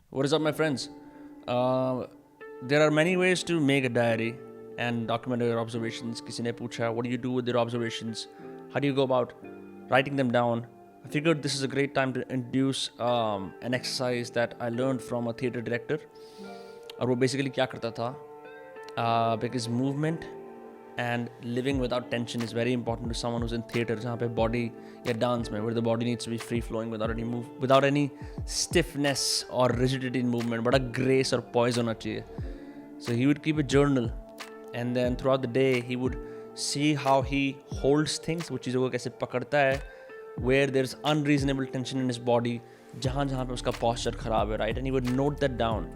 What is up, my friends? Uh, there are many ways to make a diary and document your observations. किसी ने पूछा, what do you do with your observations? How do you go about writing them down? I figured this is a great time to introduce an exercise that I learned from a theater director. और वो basically क्या करता था? Because movement and living without tension is very important to someone who's in theater, जहाँ पे body या dance में, where the body needs to be free flowing without any stiffness or rigidity in movement, but a grace or poise होना चाहिए. So he would keep a journal, and then throughout the day he would see how he holds things, वो चीज़ों को कैसे पकड़ता है, where there's unreasonable tension in his body, जहाँ पे उसका posture खराब है, right? And he would note that down.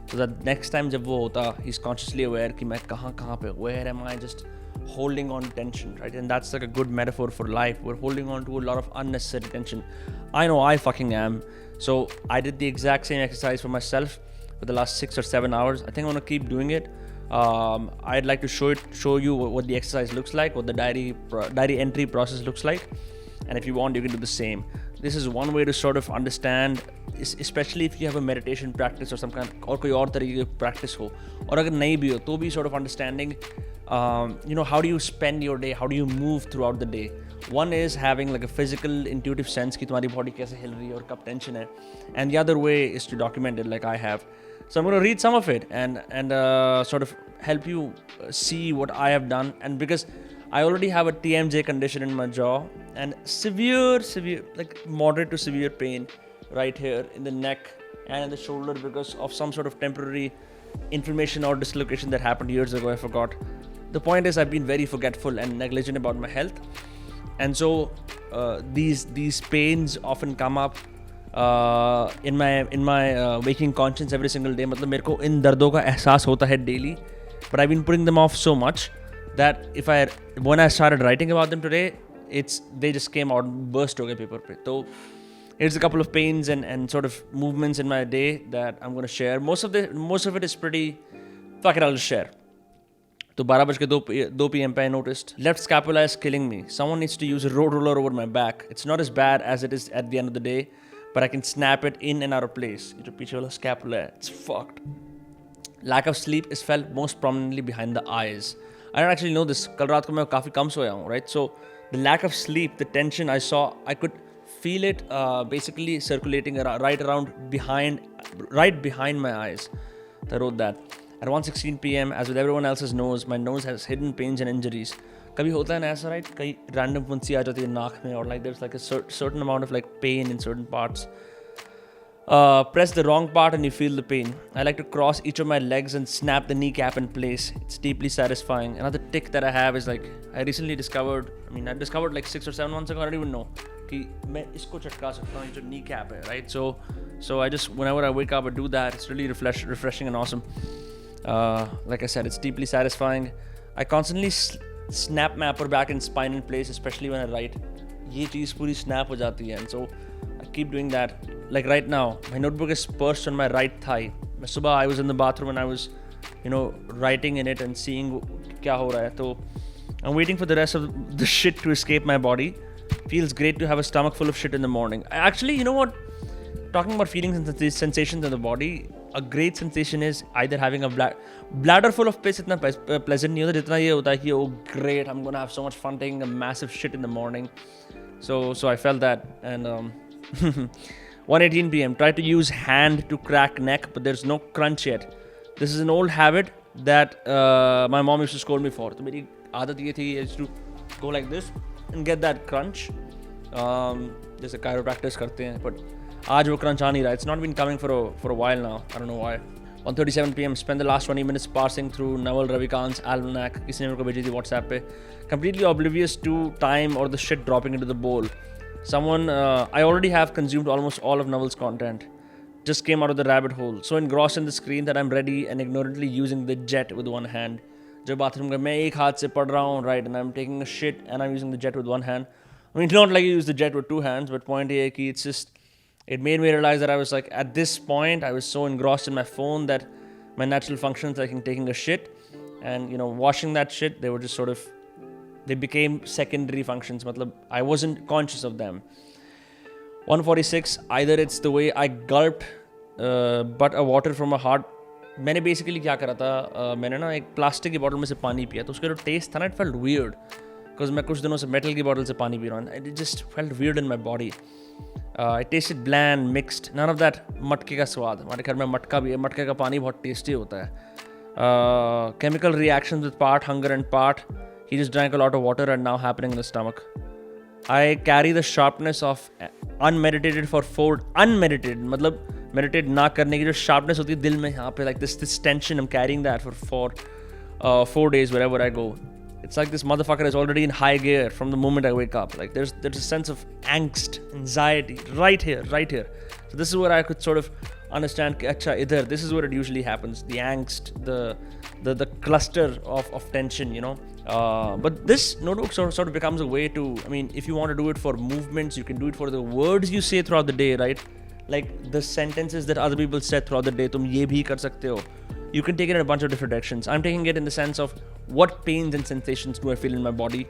So that next time जब वो होता, he's consciously aware कि मैं कहाँ पे, where am I just holding on to tension, right? And that's like a good metaphor for life. We're holding on to a lot of unnecessary tension. I know I fucking am. So I did the exact same exercise for myself for the last 6 or 7 hours. I think I'm gonna keep doing it. I'd like to show you what the exercise looks like, what the diary entry process looks like, and if you want, you can do the same. This is one way to sort of understand, especially if you have a meditation practice or some kind, और कोई और तरीके की practice हो, और अगर नहीं भी हो तो भी sort of understanding, how do you spend your day, how do you move throughout the day. One is having like a physical intuitive sense कि तुम्हारी body कैसे हिल रही है और कब tension है, and the other way is to document it like I have. So I'm going to read some of it and sort of help you see what I have done. And because I already have a TMJ condition in my jaw and severe, like moderate to severe pain right here in the neck and in the shoulder because of some sort of temporary inflammation or dislocation that happened years ago. I forgot. The point is, I've been very forgetful and negligent about my health, and so these pains often come up in my waking conscience every single day. मतलब मेरे को इन दर्दों का एहसास होता है daily, but I've been putting them off so much that when I started writing about them today, they just came out, burst हो गए paper पे. So here's a couple of pains and sort of movements in my day that I'm going to share. Most of it is pretty, fuck it, I'll just share. तो 12:02 p.m. पे I noticed left scapula is killing me. Someone needs to use a road roller over my back. It's not as bad as it is at the end of the day, but I can snap it in and out of place. ये जो पीछे वाला scapula है, it's fucked. Lack of sleep is felt most prominently behind the eyes. I don't actually know this. कल रात को मैं काफ़ी कम सोया हूँ, right? So the lack of sleep, the tension I saw, I could feel it basically circulating right behind my eyes. I wrote that. At 1:16 p.m., as with everyone else's nose, my nose has hidden pains and injuries. कभी होता है ना ऐसा, right? कहीं random फुंसी आ जाती है नाक में, or like there's like a certain amount of like pain in certain parts. Press the wrong part and you feel the pain. I like to cross each of my legs and snap the kneecap in place. It's deeply satisfying. Another tick that I have is like, I discovered like 6 or 7 months ago, I don't even know, कि मैं इसको चटका सकता हूँ, जो kneecap है, right? So I just, whenever I wake up, I do that. It's really refreshing and awesome. Like I said, it's deeply satisfying. I constantly snap my upper back and spine in place, especially when I write. ये चीज़ पूरी snap हो जाती है, and so I keep doing that. Like right now, my notebook is perched on my right thigh. Subah, I was in the bathroom and I was, writing in it and seeing क्या हो रहा है. So I'm waiting for the rest of the shit to escape my body. Feels great to have a stomach full of shit in the morning. Actually, you know what? Talking about feelings and sensations in the body, a great sensation is either having a bladder full of piss. इतना pleasant नहीं होता जितना ये होता है कि oh great, I'm gonna have so much fun taking a massive shit in the morning. So I felt that, and 1:18 p.m. Try to use hand to crack neck, but there's no crunch yet. This is an old habit that my mom used to scold me for. तो मेरी आदत ये थी is to go like this and get that crunch. जैसे chiropractors करते हैं, but आज वो crunch आ नहीं रहा. It's not been coming for a while now. I don't know why. 1:37 p.m. Spend the last 20 minutes parsing through Naval Ravikant's almanac. किसी ने मेरे को भेजी थी WhatsApp पे. Completely oblivious to time or the shit dropping into the bowl. I already have consumed almost all of Naval's content. Just came out of the rabbit hole. So engrossed in the screen that I'm ready and ignorantly using the jet with one hand. जो bathroom का मैं एक हाथ से पढ़ रहा हूँ, right, and I'm taking a shit and I'm using the jet with one hand. I mean, it's not like you use the jet with two hands, but point है कि it's just, it made me realize that I was like, at this point, I was so engrossed in my phone that my natural functions, like taking a shit and, washing that shit, they were just sort of, they became secondary functions. Matlab, I wasn't conscious of them. 1:46, either it's the way I gulped but a water from a heart. मैंने basically क्या करा था, मैंने ना एक plastic की bottle में से पानी पिया, तो उसका जो टेस्ट था ना, इट फेल्ट वियर्ड, बिकॉज मैं कुछ दिनों से मेटल की बॉटल से पानी पी रहा हूँ. It just felt weird in my body. It tasted bland, mixed, none of that मटके का स्वाद. हमारे घर में मटका भी है, मटके का पानी बहुत टेस्टी होता है. Chemical reactions with part hunger and part he just drank a lot of water are now happening in the stomach. I carry the sharpness of unmeditated for 4 unmeditated, मतलब meditate ना करने की जो sharpness होती है दिल में यहाँ पे, like this tension, I'm carrying that for 4 days wherever I go. It's like this motherfucker is already in high gear from the moment I wake up. Like there's a sense of angst, anxiety right here. So this is where I could sort of understand कि अच्छा इधर, this is where it usually happens, the angst, the cluster of tension, you know. But this notebook sort of becomes a way to, I mean, if you want to do it for movements, you can do it for the words you say throughout the day, right? Like the sentences that other people said throughout the day, तुम ये भी कर सकते हो. You can take it in a bunch of different directions. I'm taking it in the sense of what pains and sensations do I feel in my body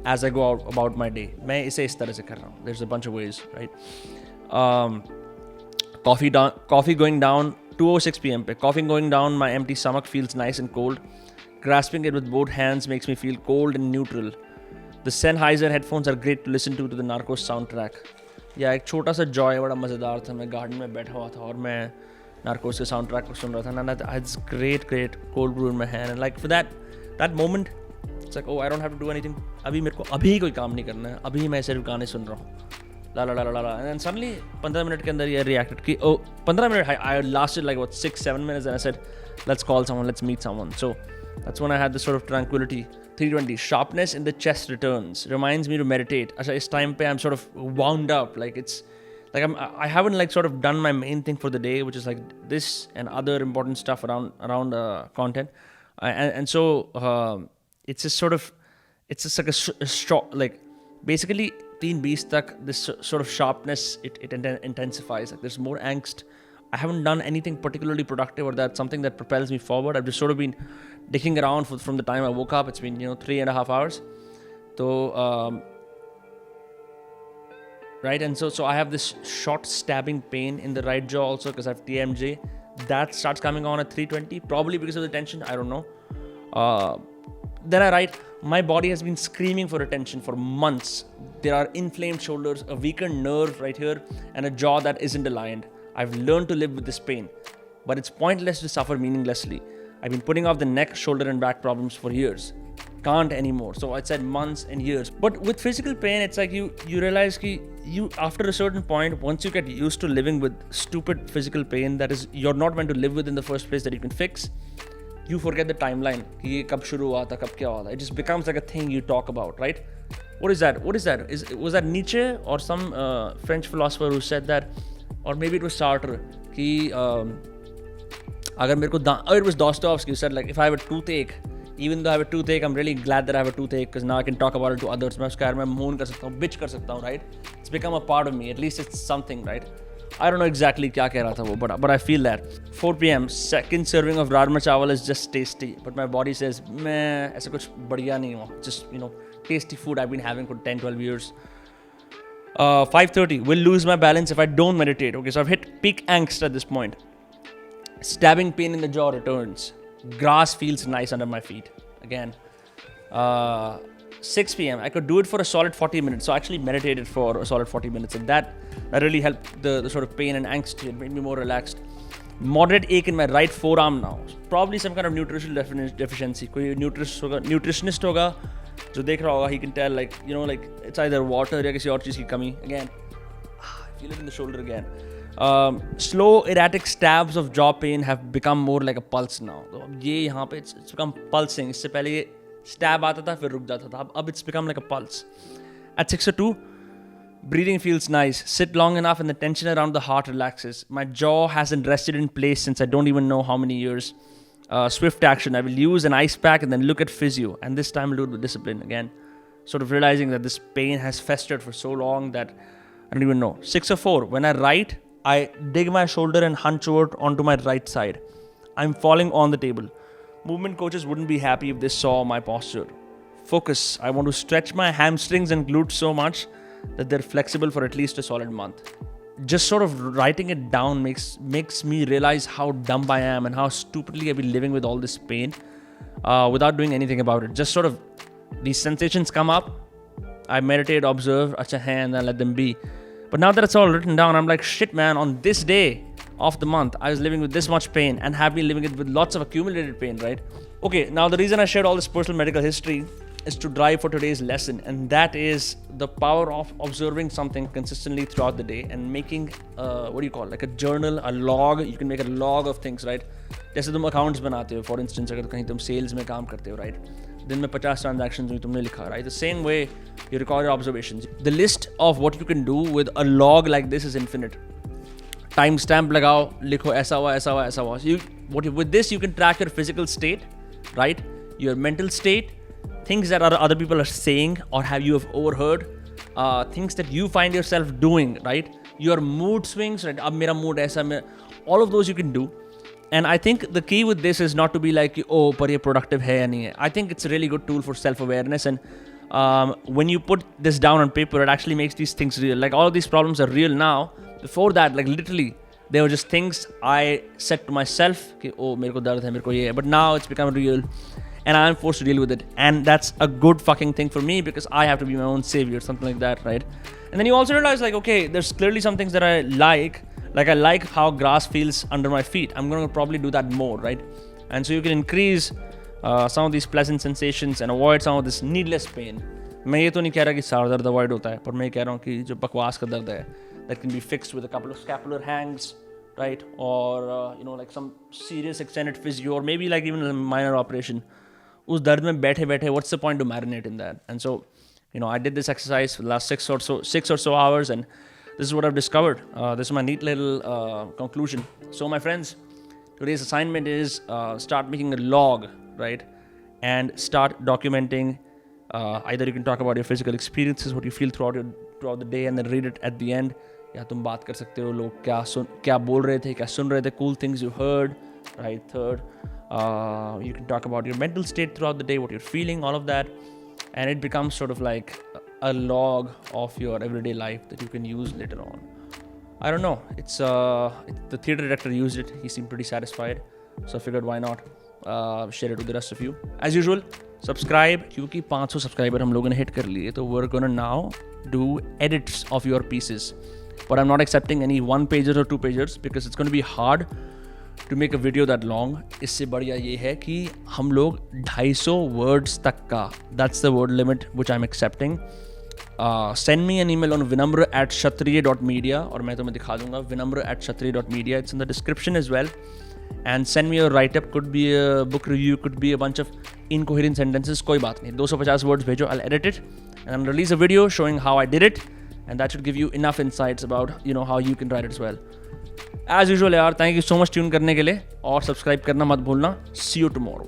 as I go out about my day. मैं इसे इस तरह से कर रहा हूँ. There's a bunch of ways, right? Coffee going down 2:06 p.m. पे. Coffee going down, my empty stomach feels nice and cold. Grasping it with both hands makes me feel cold and neutral. The Sennheiser headphones are great to listen to the Narcos soundtrack. या एक छोटा सा Joy बड़ा मज़ेदार था. मैं garden में बैठा हुआ था और मैं नार्कोस के साउंड ट्रैक को सुन रहा था. And it's great cold brew in my hand. And like for that moment, it's like, oh, I don't have to do anything. अभी मेरे को अभी कोई काम नहीं करना है. अभी मैं सिर्फ गाने सुन रहा हूँ. La. And then suddenly 15 minute के अंदर ये reacted कि oh 15 minute I lasted like what 6-7 minutes and I said let's call someone, let's meet someone. So that's when I had this sort of tranquility. 3:20 sharpness in the chest returns, reminds me to meditate. अच्छा इस time पे I'm sort of wound up, like it's like I haven't like sort of done my main thing for the day, which is like this and other important stuff around content, and so it's just sort of, it's just like a short, like basically 3:20 तक this sort of sharpness it intensifies. Like there's more angst. I haven't done anything particularly productive or that's something that propels me forward. I've just sort of been dicking around from the time I woke up. It's been 3.5 hours. So right, and so I have this short stabbing pain in the right jaw also because I have TMJ. That starts coming on at 3:20, probably because of the tension. I don't know. Then I write, my body has been screaming for attention for months. There are inflamed shoulders, a weakened nerve right here, and a jaw that isn't aligned. I've learned to live with this pain, but it's pointless to suffer meaninglessly. I've been putting off the neck, shoulder, and back problems for years. Can't anymore. So I said months and years. But with physical pain, it's like you realize that you, after a certain point, once you get used to living with stupid physical pain that is you're not meant to live with in the first place, that you can fix, you forget the timeline. कि ये कब शुरू हुआ था, कब क्या हुआ था. It just becomes like a thing you talk about, right? What is that? Was that Nietzsche or some French philosopher who said that? Or maybe it was Sartre. कि अगर मेरे को it was Dostoevsky who said like, if I have a toothache, even though I have a toothache, I'm really glad that I have a toothache because now I can talk about it to others. मैं उसके बारे में moan कर सकता हूँ, bitch कर सकता हूँ, right? It's become a part of me. At least it's something, right? I don't know exactly क्या कह रहा था वो, but I feel that. 4 p.m. second serving of rajma chawal is just tasty, but my body says मैं ऐसा कुछ बढ़िया नहीं हूँ. Just tasty food I've been having for 10-12 years. 5:30 will lose my balance if I don't meditate. Okay, so I've hit peak angst at this point. Stabbing pain in the jaw returns. Grass feels nice under my feet again. 6 p.m. I could do it for a solid 40 minutes. So I actually meditated for a solid 40 minutes, and that really helped the sort of pain and angst. It made me more relaxed. Moderate ache in my right forearm now. Probably some kind of nutritional deficiency. कोई nutritionist होगा जो देख रहा होगा, he can tell like it's either water या किसी और चीज़ की कमी. Again, I feel it in the shoulder again. Slow erratic stabs of jaw pain have become more like a pulse now. तो अब ये यहाँ पे it's become pulsing. इससे पहले ये stab आता था फिर रुक जाता था. अब it's become like a pulse. At 6:02, breathing feels nice. Sit long enough and the tension around the heart relaxes. My jaw hasn't rested in place since I don't even know how many years. Swift action. I will use an ice pack and then look at physio. And this time I'll do it with discipline again. Sort of realizing that this pain has festered for so long that I don't even know. 6:04. When I write, I dig my shoulder and hunch over onto my right side. I'm falling on the table. Movement coaches wouldn't be happy if they saw my posture. Focus. I want to stretch my hamstrings and glutes so much that they're flexible for at least a solid month. just sort of writing it down makes me realize how dumb I am and how stupidly I've been living with all this pain without doing anything about it. Just sort of these sensations come up, I meditate, observe, acha hai, and then let them be. But now that it's all written down, I'm like, shit man, on this day of the month, I was living with this much pain and have been living it with lots of accumulated pain, right? Okay, now the reason I shared all this personal medical history is to drive for today's lesson, and that is the power of observing something consistently throughout the day and making what do you call, like a journal, a log. You can make a log of things, right? जैसे तुम accounts बनाते हो, for instance, अगर कहीं तुम sales में काम करते हो, right? दिन में 50 transactions हुई, तुमने लिखा, right? The same way you record your observations. The list of what you can do with a log like this is infinite. Time stamp लगाओ, लिखो ऐसा हुआ, ऐसा हुआ, ऐसा हुआ. With this you can track your physical state, right? Your mental state, things that other people are saying or you have overheard, things that you find yourself doing, right? Your mood swings, right? Ab mera mood aisa, all of those you can do. And I think the key with this is not to be like, oh, par ye productive hai ya nahi hai. I think it's a really good tool for self-awareness, and when you put this down on paper, it actually makes these things real. Like all of these problems are real now. Before that, like literally, they were just things I said to myself, ki, oh, mere ko dard hai, mere ko ye hai. But now it's become real, and I'm forced to deal with it. And that's a good fucking thing for me because I have to be my own savior, something like that, right? And then you also realize like, okay, there's clearly some things that I like. Like I like how grass feels under my feet. I'm going to probably do that more, right? And so you can increase some of these pleasant sensations and avoid some of this needless pain. मैं ये तो नहीं कह रहा कि सारा दर्द avoid होता है, पर मैं कह रहा हूँ कि जो बकवास का दर्द है, that can be fixed with a couple of scapular hangs, right? Or like some serious extended physio, or maybe like even a minor operation. उस दर्द में बैठे बैठे, what's the point to marinate in that? And so, I did this exercise for the last 6 or so hours, and this is what I've discovered. This is my neat little conclusion. So my friends, today's assignment is start making a log, right? And start documenting. Either you can talk about your physical experiences, what you feel throughout the day, and then read it at the end. या तुम बात कर सकते हो लोग क्या बोल रहे थे, क्या सुन रहे थे, cool things you heard, right? Third, you can talk about your mental state throughout the day, what you're feeling, all of that, and it becomes sort of like a log of your everyday life that you can use later on. I don't know. It's the theater director used it. He seemed pretty satisfied, so I figured why not share it with the rest of you. As usual, subscribe क्योंकि 500 subscriber हम लोगों ने hit कर लिए, तो we're gonna now do edits of your pieces. But I'm not accepting any 1-pagers or 2-pagers because it's going to be hard to make a video that long. इससे बढ़िया ये है कि हम लोग 250 words तक का, that's the word limit which I'm accepting. Send me an email on vinamra@kshatriya.media, और मैं तुम्हें दिखा दूंगा vinamra@kshatriya.media. It's in the description as well. And send me a write-up, could be a book review, could be a bunch of incoherent sentences, कोई बात नहीं. 250 words भेजो, I'll edit it and I'll release a video showing how I did it, and that should give you enough insights about how you can write it as well. As usual यार, thank you so much tune करने के लिए, और subscribe करना मत भूलना. See you tomorrow.